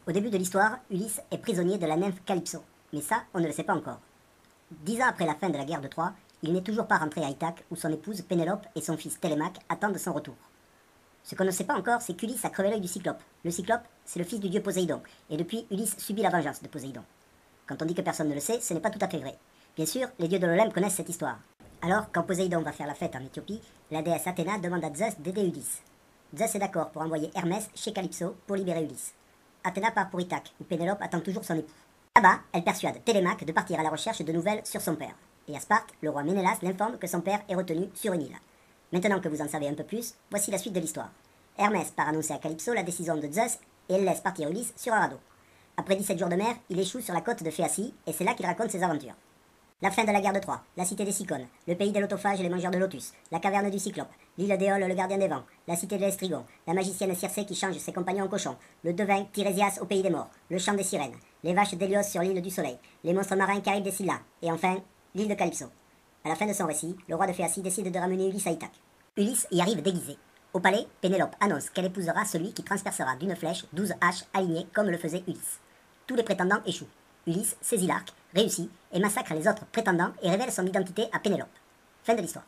Au début de l'histoire, Ulysse est prisonnier de la nymphe Calypso, mais ça, on ne le sait pas encore. 10 ans après la fin de la guerre de Troie, il n'est toujours pas rentré à Ithaque où son épouse Pénélope et son fils Télémaque attendent son retour. Ce qu'on ne sait pas encore, c'est qu'Ulysse a crevé l'œil du Cyclope. Le Cyclope, c'est le fils du dieu Poséidon, et depuis, Ulysse subit la vengeance de Poséidon. Quand on dit que personne ne le sait, ce n'est pas tout à fait vrai. Bien sûr, les dieux de l'Olympe connaissent cette histoire. Alors, quand Poséidon va faire la fête en Éthiopie, la déesse Athéna demande à Zeus d'aider Ulysse. Zeus est d'accord pour envoyer Hermès chez Calypso pour libérer Ulysse. Athéna part pour Ithaque, où Pénélope attend toujours son époux. Là-bas, elle persuade Télémaque de partir à la recherche de nouvelles sur son père. Et à Sparte, le roi Ménélas l'informe que son père est retenu sur une île. Maintenant que vous en savez un peu plus, voici la suite de l'histoire. Hermès part annoncer à Calypso la décision de Zeus et elle laisse partir Ulysse sur un radeau. Après 17 jours de mer, il échoue sur la côte de Phéacie et c'est là qu'il raconte ses aventures. La fin de la guerre de Troie, la cité des Cicones, le pays des lotophages et les mangeurs de lotus, la caverne du Cyclope, l'île d'Éole le gardien des vents, la cité de l'Estrigon, la magicienne Circé qui change ses compagnons en cochons, le devin Tirésias au pays des morts, le chant des sirènes, les vaches d'Hélios sur l'île du Soleil, les monstres marins qui arrivent des Scylla, et enfin, l'île de Calypso. À la fin de son récit, le roi de Phéacie décide de ramener Ulysse à Ithaque. Ulysse y arrive déguisé. Au palais, Pénélope annonce qu'elle épousera celui qui transpercera d'une flèche 12 haches alignées comme le faisait Ulysse. Tous les prétendants échouent. Ulysse saisit l'arc, réussit et massacre les autres prétendants et révèle son identité à Pénélope. Fin de l'histoire.